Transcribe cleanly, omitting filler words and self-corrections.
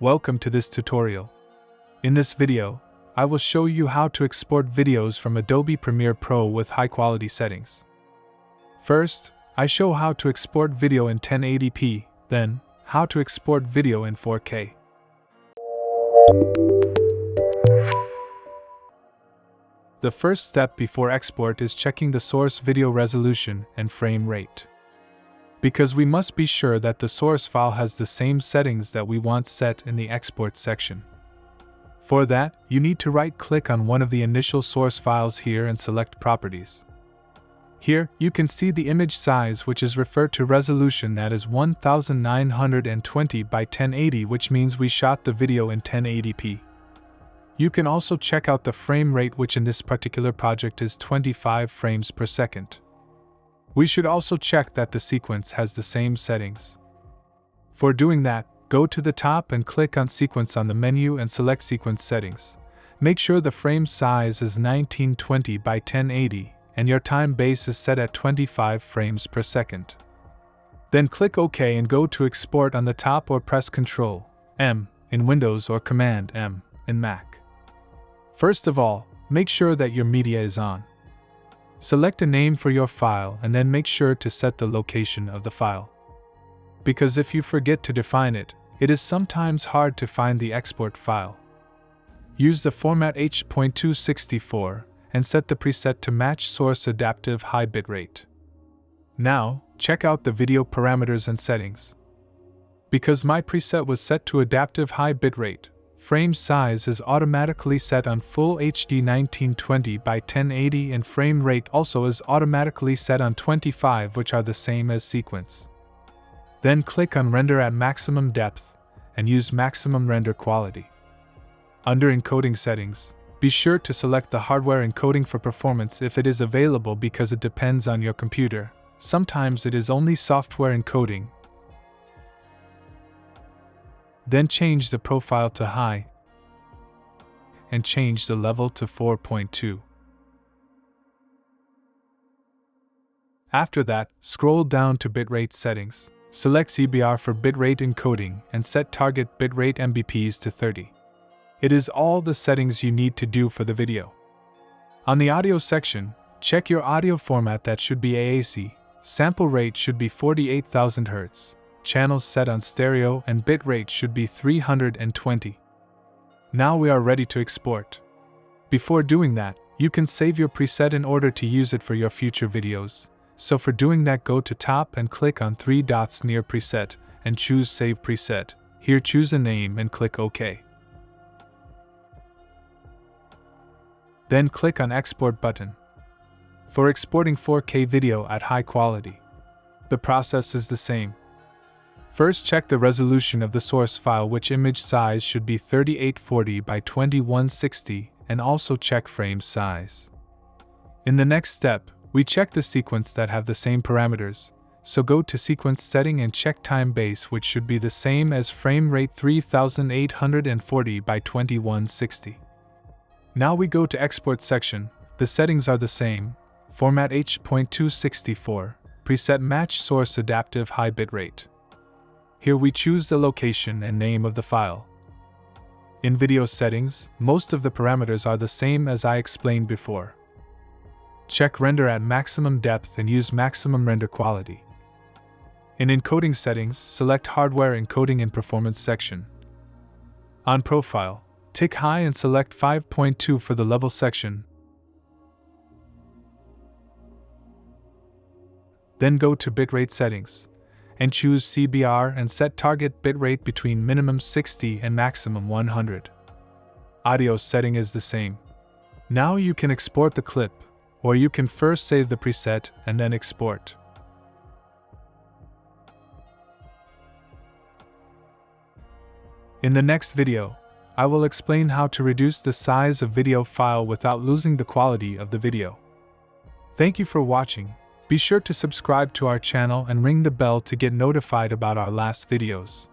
Welcome to this tutorial. In this video, I will show you how to export videos from Adobe Premeire Pro with high-quality settings. First, I show how to export video in 1080p, then, how to export video in 4K. The first step before export is checking the source video resolution and frame rate, because we must be sure that the source file has the same settings that we want set in the export section. For that, you need to right-click on one of the initial source files here and select Properties. Here, you can see the image size, which is referred to resolution, that is 1920 by 1080, which means we shot the video in 1080p. You can also check out the frame rate, which in this particular project is 25 frames per second. We should also check that the sequence has the same settings. For doing that, go to the top and click on Sequence on the menu and select Sequence Settings. Make sure the frame size is 1920 by 1080 and your time base is set at 25 frames per second. Then click OK and go to Export on the top or press Ctrl+M in Windows or Command+M in Mac. First of all, make sure that your media is on. Select a name for your file and then make sure to set the location of the file. Because if you forget to define it, it is sometimes hard to find the export file. Use the format H.264 and set the preset to match source adaptive high bitrate. Now, check out the video parameters and settings. Because my preset was set to adaptive high bitrate, frame size is automatically set on Full HD 1920 by 1080 and frame rate also is automatically set on 25, which are the same as sequence. Then click on Render at maximum depth and use maximum render quality. Under encoding settings, be sure to select the hardware encoding for performance if it is available, because it depends on your computer. Sometimes it is only software encoding. Then change the profile to high and change the level to 4.2. After that, scroll down to bitrate settings. Select CBR for bitrate encoding and set target bitrate MBPs to 30. It is all the settings you need to do for the video. On the audio section, check your audio format, that should be AAC. Sample rate should be 48,000 Hz. Channels set on stereo and bitrate should be 320. Now we are ready to export. Before doing that, you can save your preset in order to use it for your future videos. So for doing that, go to top and click on 3 dots near Preset and choose Save Preset. Here choose a name and click OK. Then click on Export button. For exporting 4K video at high quality, the process is the same. First, check the resolution of the source file, which image size should be 3840 by 2160, and also check frame size. In the next step, we check the sequence that have the same parameters, so go to Sequence Setting and check time base, which should be the same as frame rate 3840 by 2160. Now we go to Export section. The settings are the same. Format H.264, preset match source adaptive high bitrate. Here we choose the location and name of the file. In video settings, most of the parameters are the same as I explained before. Check render at maximum depth and use maximum render quality. In encoding settings, select hardware encoding in performance section. On profile, tick high and select 5.2 for the level section. Then go to bitrate settings and choose CBR and set target bitrate between minimum 60 and maximum 100. Audio setting is the same. Now you can export the clip, or you can first save the preset and then export. In the next video, I will explain how to reduce the size of video file without losing the quality of the video. Thank you for watching. Be sure to subscribe to our channel and ring the bell to get notified about our last videos.